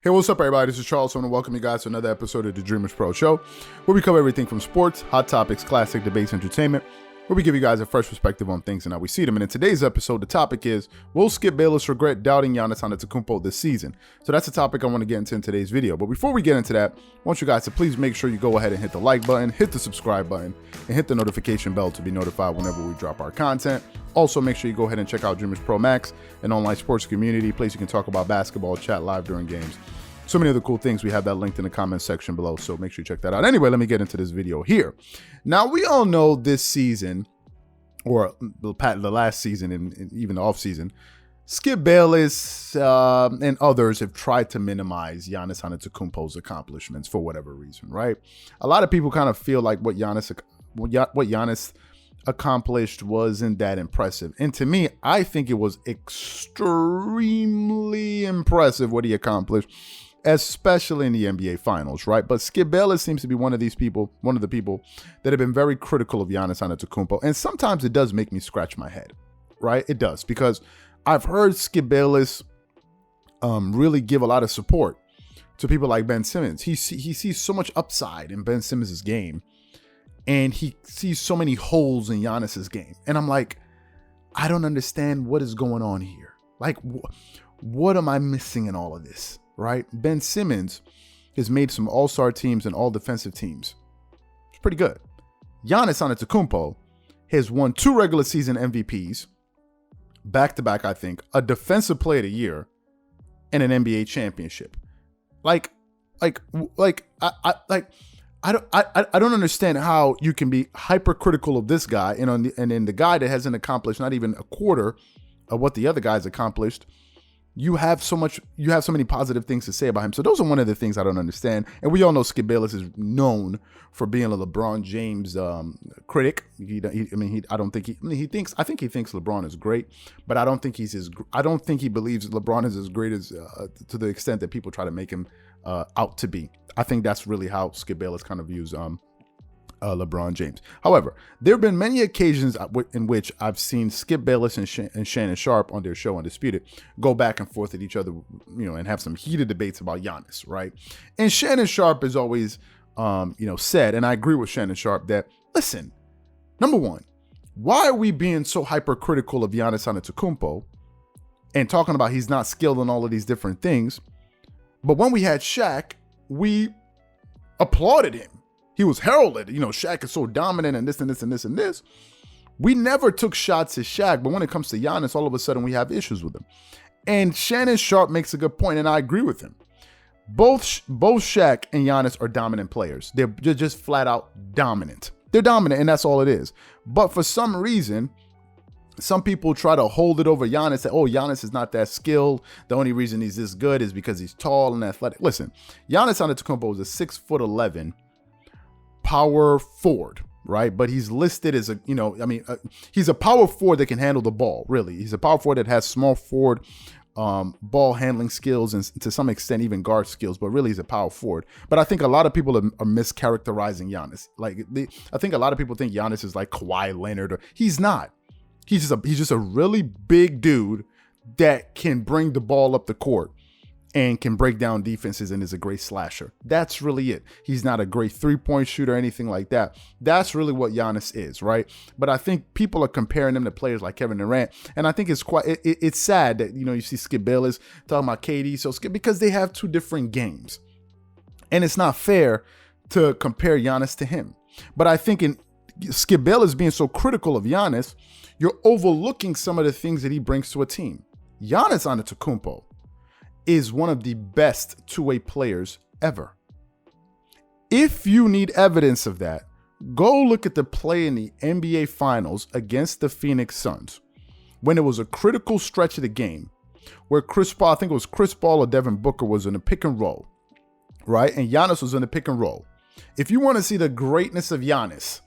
Hey, what's up, everybody? This is Charles. I want to welcome you guys to another episode of the Dreamerspro Show, where we cover everything from sports, hot topics, classic debates, entertainment, where we give you guys a fresh perspective on things and how we see them. And in today's episode, the topic is, will Skip Bayless regret doubting Giannis Antetokounmpo this season? So that's the topic I want to get into in today's video. But before we get into that, I want you guys to please make sure you go ahead and hit the like button, hit the subscribe button, and hit the notification bell to be notified whenever we drop our content. Also, make sure you go ahead and check out Dreamerspro Max, an online sports community, place you can talk about basketball, chat live during games. So many other cool things. We have that linked in the comment section below, so make sure you check that out. Anyway, let me get into this video here. Now, we all know this season, or the last season and even the offseason, Skip Bayless and others have tried to minimize Giannis Antetokounmpo's accomplishments for whatever reason, right? A lot of people kind of feel like what Giannis accomplished wasn't that impressive. And to me, I think it was extremely impressive what he accomplished, especially in the NBA Finals, right? But Skip Bayless seems to be one of the people that have been very critical of Giannis Antetokounmpo. And sometimes it does make me scratch my head, right? It does, because I've heard Skip Bayless really give a lot of support to people like Ben Simmons. He sees so much upside in Ben Simmons' game, and he sees so many holes in Giannis's game. And I'm like, I don't understand what is going on here. Like, what am I missing in all of this? Right? Ben Simmons has made some all-star teams and all-defensive teams. It's pretty good. Giannis Antetokounmpo has won 2 regular season MVPs, back-to-back, I think, a Defensive Player of the Year, and an NBA championship. I don't understand how you can be hypercritical of this guy and then the guy that hasn't accomplished not even a quarter of what the other guys accomplished. You have so many positive things to say about him. So those are one of the things I don't understand. And we all know Skip Bayless is known for being a LeBron James critic. I think he thinks LeBron is great, but I don't think he believes LeBron is as great as to the extent that people try to make him out to be. I think that's really how Skip Bayless kind of views LeBron James. However, there have been many occasions in which I've seen Skip Bayless and Shannon Sharpe on their show Undisputed go back and forth at each other, and have some heated debates about Giannis, right? And Shannon Sharpe has always, said, and I agree with Shannon Sharpe, that, listen, number one, why are we being so hypercritical of Giannis Antetokounmpo and talking about he's not skilled in all of these different things? But when we had Shaq, we applauded him. He was heralded, Shaq is so dominant and this and this and this and this. We never took shots at Shaq, but when it comes to Giannis, all of a sudden we have issues with him. And Shannon Sharpe makes a good point, and I agree with him. Both Shaq and Giannis are dominant players. They're just flat out dominant. They're dominant, and that's all it is. But for some reason, some people try to hold it over Giannis, that, Giannis is not that skilled. The only reason he's this good is because he's tall and athletic. Listen, Giannis Antetokounmpo is a 6'11" power forward, right? But he's listed as he's a power forward that can handle the ball, really. He's a power forward that has small forward ball handling skills and to some extent even guard skills, but really he's a power forward. But I think a lot of people are mischaracterizing Giannis. I think a lot of people think Giannis is like Kawhi Leonard, or he's not. He's just a really big dude that can bring the ball up the court and can break down defenses and is a great slasher. That's really it. He's not a great three-point shooter or anything like that. That's really what Giannis is, right? But I think people are comparing him to players like Kevin Durant, and I think it's sad that you see Skip Bayless talking about KD, because they have 2 different games, and it's not fair to compare Giannis to him. But I think in Skip Bayless being so critical of Giannis, you're overlooking some of the things that he brings to a team. Giannis Antetokounmpo is one of the best two-way players ever. If you need evidence of that, go look at the play in the NBA Finals against the Phoenix Suns when it was a critical stretch of the game where Chris Paul or Devin Booker was in a pick and roll, right? And Giannis was in the pick and roll. If you want to see the greatness of Giannis,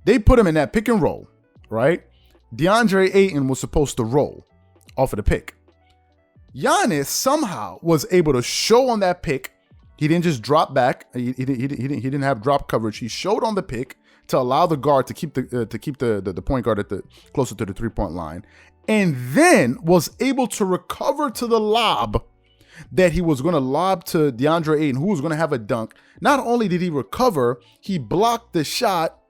they put him in that pick and roll, right? DeAndre Ayton was supposed to roll off of the pick. Giannis somehow was able to show on that pick. He didn't just drop back. He didn't have drop coverage. He showed on the pick to allow the guard to keep the point guard at closer to the 3-point line, and then was able to recover to the lob that he was going to lob to DeAndre Ayton, who was going to have a dunk. Not only did he recover, he blocked the shot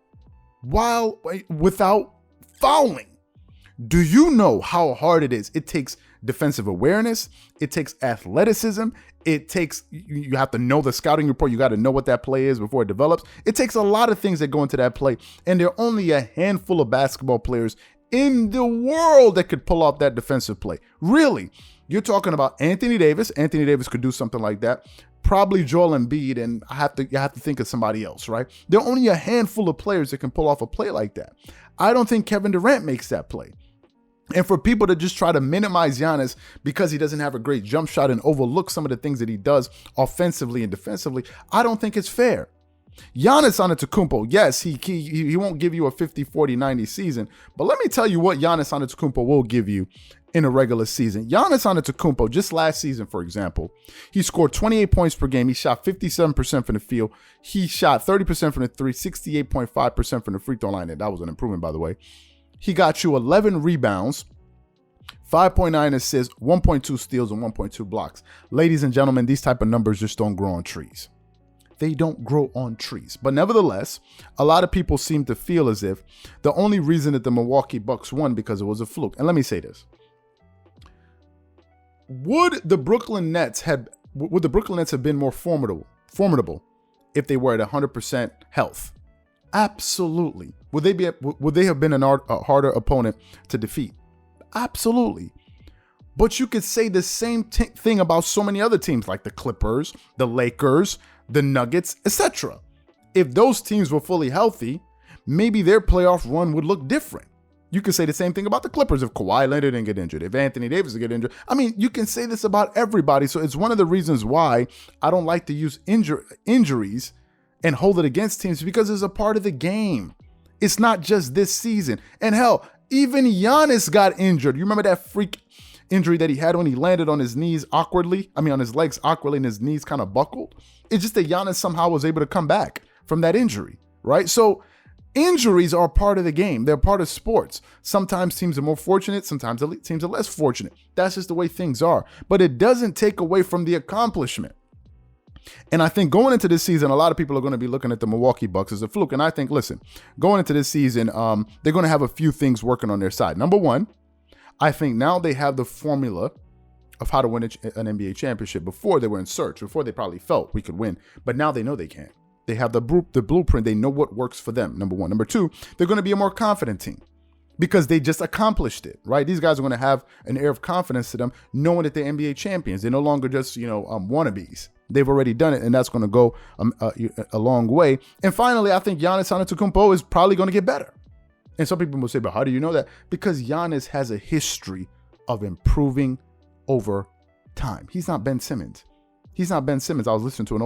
without fouling. Do you know how hard it is? It takes defensive awareness. It takes athleticism. It takes, you have to know the scouting report. You got to know what that play is before it develops. It takes a lot of things that go into that play. And there are only a handful of basketball players in the world that could pull off that defensive play. Really, you're talking about Anthony Davis. Anthony Davis could do something like that. Probably Joel Embiid, and you have to think of somebody else, right? There are only a handful of players that can pull off a play like that. I don't think Kevin Durant makes that play. And for people to just try to minimize Giannis because he doesn't have a great jump shot and overlook some of the things that he does offensively and defensively, I don't think it's fair. Giannis Antetokounmpo, yes, he won't give you a 50, 40, 90 season, but let me tell you what Giannis Antetokounmpo will give you in a regular season. Giannis Antetokounmpo, just last season, for example, he scored 28 points per game. He shot 57% from the field. He shot 30% from the three, 68.5% from the free throw line. And that was an improvement, by the way. He got you 11 rebounds, 5.9 assists, 1.2 steals, and 1.2 blocks. Ladies and gentlemen, these type of numbers just don't grow on trees. They don't grow on trees. But nevertheless, a lot of people seem to feel as if the only reason that the Milwaukee Bucks won because it was a fluke. And let me say this. Would the Brooklyn Nets have been more formidable if they were at 100% health? Absolutely. Would they have been a harder opponent to defeat? Absolutely. But you could say the same thing about so many other teams like the Clippers, the Lakers, the Nuggets, etc. If those teams were fully healthy, maybe their playoff run would look different. You could say the same thing about the Clippers if Kawhi Leonard didn't get injured, if Anthony Davis didn't get injured. I mean, you can say this about everybody. So it's one of the reasons why I don't like to use injuries and hold it against teams, because it's a part of the game. It's not just this season. And hell, even Giannis got injured. You remember that freak injury that he had when he landed on his legs awkwardly, and his knees kind of buckled? It's just that Giannis somehow was able to come back from that injury, right? So injuries are part of the game. They're part of sports. Sometimes teams are more fortunate. Sometimes teams are less fortunate. That's just the way things are. But it doesn't take away from the accomplishment. And I think going into this season, a lot of people are going to be looking at the Milwaukee Bucks as a fluke. And I think, listen, going into this season, they're going to have a few things working on their side. Number one, I think now they have the formula of how to win an NBA championship. Before they were in search, before they probably felt we could win, but now they know they can. They have the blueprint. They know what works for them, number one. Number two, they're going to be a more confident team because they just accomplished it, right? These guys are going to have an air of confidence to them, knowing that they're NBA champions. They're no longer just, wannabes. They've already done it, and that's going to go a long way. And finally, I think Giannis Antetokounmpo is probably going to get better. And some people will say, but how do you know that? Because Giannis has a history of improving over time. He's not Ben Simmons. I was listening to an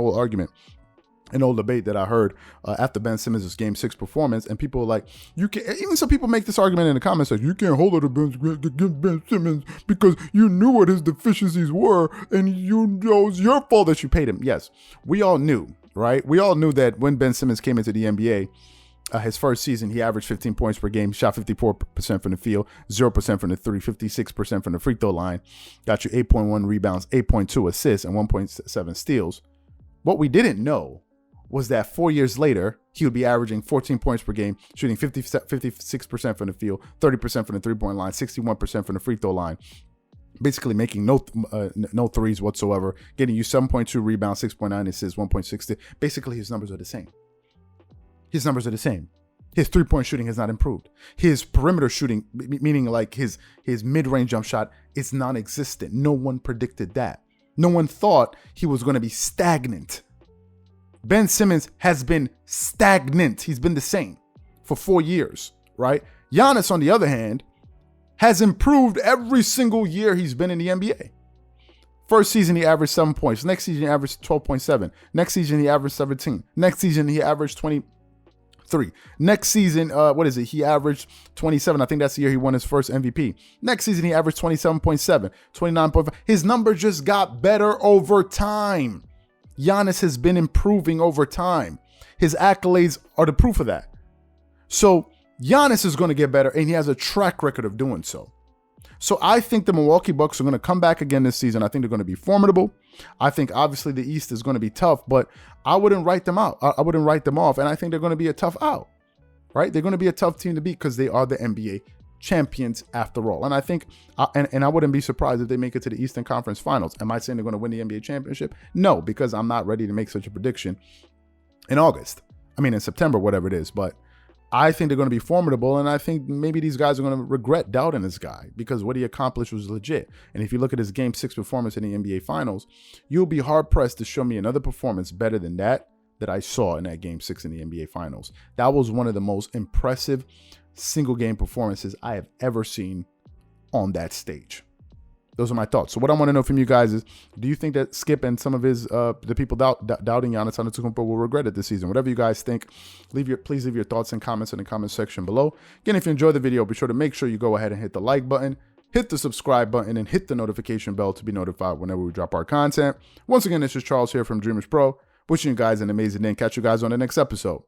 old debate that I heard after Ben Simmons' Game 6 performance, and people were like, even some people make this argument in the comments, like, you can't hold it against Ben Simmons because you knew what his deficiencies were, and it was your fault that you paid him. Yes, we all knew, right? We all knew that when Ben Simmons came into the NBA, his first season, he averaged 15 points per game, shot 54% from the field, 0% from the three, 56% from the free throw line, got you 8.1 rebounds, 8.2 assists, and 1.7 steals. What we didn't know was that 4 years later, he would be averaging 14 points per game, shooting 56% from the field, 30% from the three-point line, 61% from the free throw line, basically making no threes whatsoever, getting you 7.2 rebounds, 6.9 assists, 1.6. Basically, his numbers are the same. His three-point shooting has not improved. His perimeter shooting, meaning like his mid-range jump shot, is non-existent. No one predicted that. No one thought he was going to be stagnant. Ben Simmons has been stagnant. He's been the same for 4 years, right? Giannis, on the other hand, has improved every single year he's been in the NBA. First season, he averaged 7 points. Next season, he averaged 12.7. Next season, he averaged 17. Next season, he averaged 23. Next season, he averaged 27. I think that's the year he won his first MVP. Next season, he averaged 27.7, 29.5. His number just got better over time. Giannis has been improving over time. His accolades are the proof of that. So Giannis is going to get better, and he has a track record of doing so. So I think the Milwaukee Bucks are going to come back again this season. I think they're going to be formidable. I think obviously the East is going to be tough, but I wouldn't write them out. I wouldn't write them off. And I think they're going to be a tough out, right? They're going to be a tough team to beat because they are the NBA champions after all. And I think, and I wouldn't be surprised if they make it to the Eastern Conference Finals. Am I saying they're going to win the NBA championship? No, because I'm not ready to make such a prediction in August. I mean, in September, whatever it is. But I think they're going to be formidable, and I think maybe these guys are going to regret doubting this guy because what he accomplished was legit. And if you look at his Game 6 performance in the NBA Finals, you'll be hard-pressed to show me another performance better than that I saw in that Game 6 in the NBA Finals. That was one of the most impressive single-game performances I have ever seen on that stage. Those are my thoughts. So what I want to know from you guys is, do you think that Skip and some of his the people doubting Giannis Antetokounmpo will regret it this season? Whatever you guys think, please leave your thoughts and comments in the comment section below. Again, if you enjoyed the video, be sure to make sure you go ahead and hit the like button, hit the subscribe button, and hit the notification bell to be notified whenever we drop our content. Once again, this is Charles here from Dreamerspro, wishing you guys an amazing day and catch you guys on the next episode.